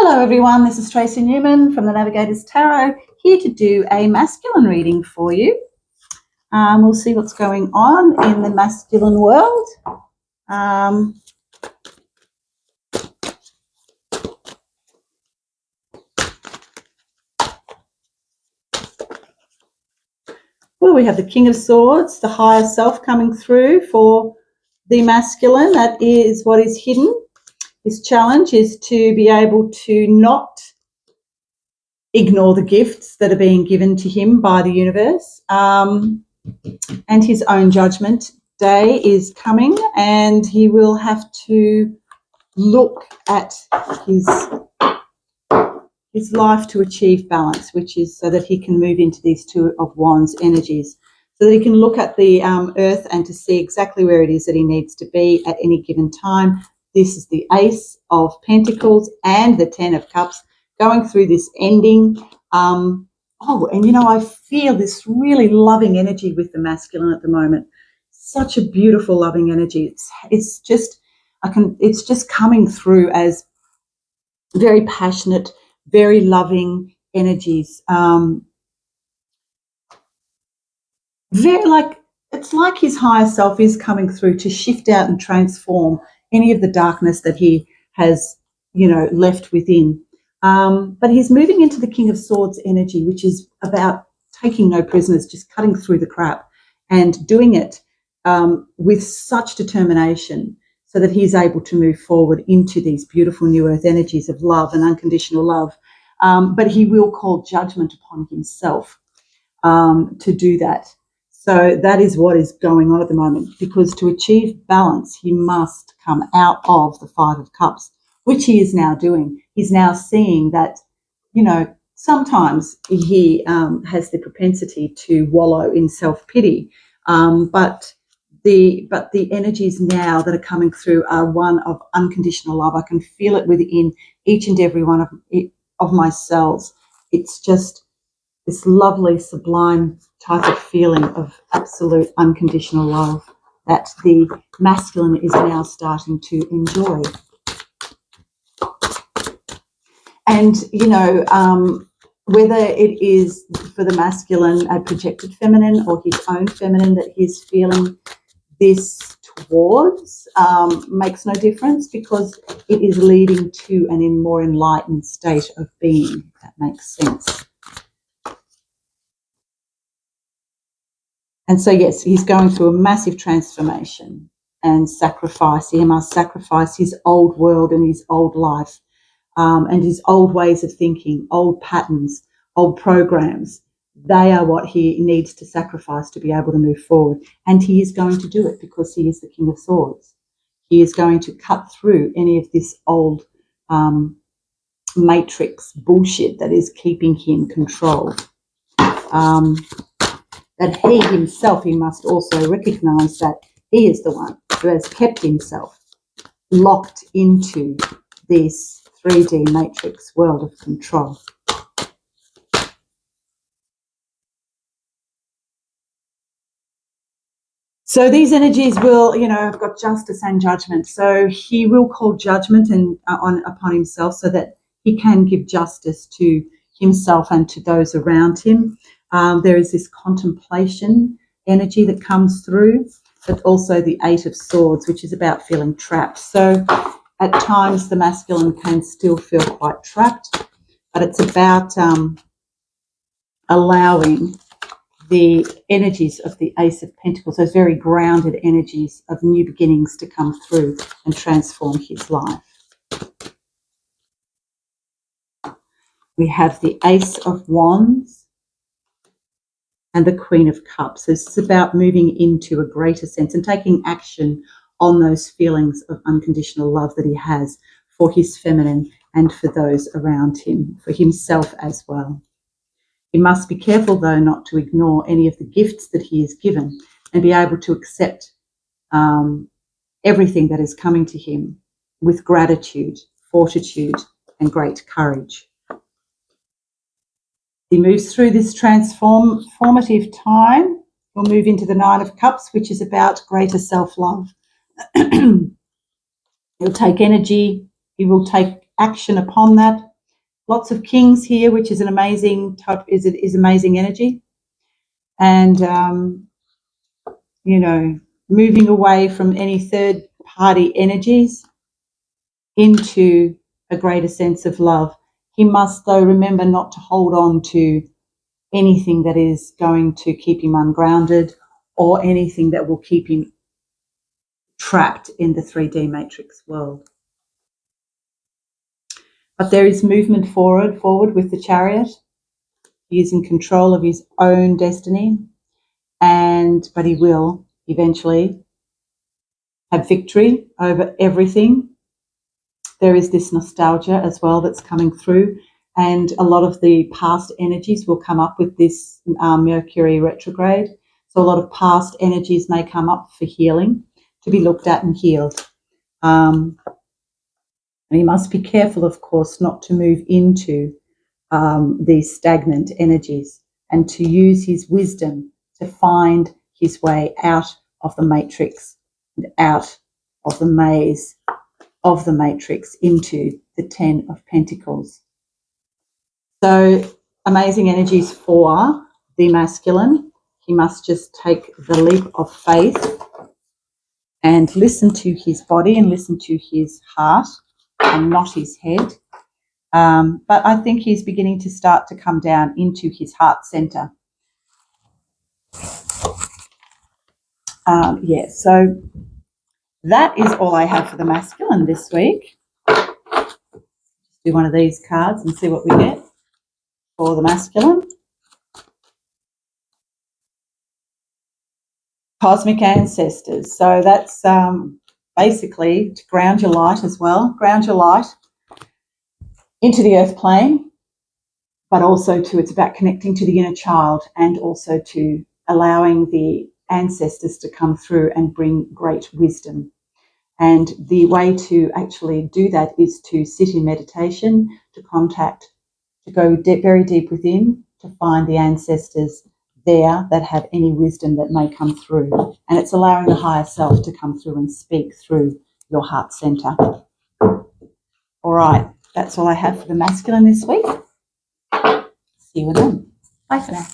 Hello everyone, this is Tracy Newman from the Navigator's Tarot, here to do a masculine reading for you. We'll see what's going on in the masculine world. Well, we have the King of Swords, the higher self coming through for the masculine. That is what is hidden. His challenge is to be able to not ignore the gifts that are being given to him by the universe. And his own judgment day is coming, and he will have to look at his life to achieve balance, which is so that he can move into these Two of Wands energies, so that he can look at the earth and to see exactly where it is that he needs to be at any given time. This is the Ace of Pentacles and the Ten of Cups going through this ending. And I feel this really loving energy with the masculine at the moment. Such a beautiful loving energy. It's just coming through as very passionate, very loving energies. It's like his higher self is coming through to shift out and transform any of the darkness that he has, left within. But he's moving into the King of Swords energy, which is about taking no prisoners, just cutting through the crap and doing it with such determination so that he's able to move forward into these beautiful new earth energies of love and unconditional love. But he will call judgment upon himself to do that. So that is what is going on at the moment, because to achieve balance, he must come out of the Five of Cups, which he is now doing. He's now seeing that, sometimes he has the propensity to wallow in self-pity, but the energies now that are coming through are one of unconditional love. I can feel it within each and every one of my cells. It's just this lovely, sublime type of feeling of absolute unconditional love that the masculine is now starting to enjoy. And, whether it is for the masculine a projected feminine or his own feminine that he's feeling this towards makes no difference, because it is leading to a more enlightened state of being, if that makes sense. And so, yes, he's going through a massive transformation and sacrifice. He must sacrifice his old world and his old life and his old ways of thinking, old patterns, old programs. They are what he needs to sacrifice to be able to move forward. And he is going to do it because he is the King of Swords. He is going to cut through any of this old matrix bullshit that is keeping him controlled. That he must also recognise that he is the one who has kept himself locked into this 3D matrix world of control. So these energies will, have got justice and judgment. So he will call judgment upon himself so that he can give justice to himself and to those around him. There is this contemplation energy that comes through, but also the Eight of Swords, which is about feeling trapped. So at times the masculine can still feel quite trapped, but it's about allowing the energies of the Ace of Pentacles, those very grounded energies of new beginnings, to come through and transform his life. We have the Ace of Wands and the Queen of Cups. This is about moving into a greater sense and taking action on those feelings of unconditional love that he has for his feminine and for those around him, for himself as well. He must be careful, though, not to ignore any of the gifts that he is given and be able to accept everything that is coming to him with gratitude, fortitude, and great courage. He moves through this transformative time. We'll move into the Nine of Cups, which is about greater self-love. He'll take energy. He will take action upon that lots of kings here, which is an amazing type, is amazing energy. And, you know, moving away from any third party energies into a greater sense of love. He must, though, remember not to hold on to anything that is going to keep him ungrounded or anything that will keep him trapped in the 3D matrix world. But there is movement forward with the Chariot. He is in control of his own destiny, but he will eventually have victory over everything. There is this nostalgia as well that's coming through, and a lot of the past energies will come up with this Mercury retrograde. So a lot of past energies may come up for healing, to be looked at and healed. And he must be careful, of course, not to move into these stagnant energies, and to use his wisdom to find his way out of the matrix and out of the maze of the matrix into the 10 of Pentacles. So amazing energies for the masculine. He must just take the leap of faith and listen to his body and listen to his heart and not his head. But I think he's beginning to start to come down into his heart center. So that is all I have for the masculine this week. Do one of these cards and see what we get for the masculine. Cosmic ancestors. So that's basically to ground your light as well. Ground your light into the earth plane, but also it's about connecting to the inner child, and also to allowing the ancestors to come through and bring great wisdom. And the way to actually do that is to sit in meditation, to go very deep within, to find the ancestors there that have any wisdom that may come through. And it's allowing the higher self to come through and speak through your heart center. All right, that's all I have for the masculine this week. See you then. Bye for now.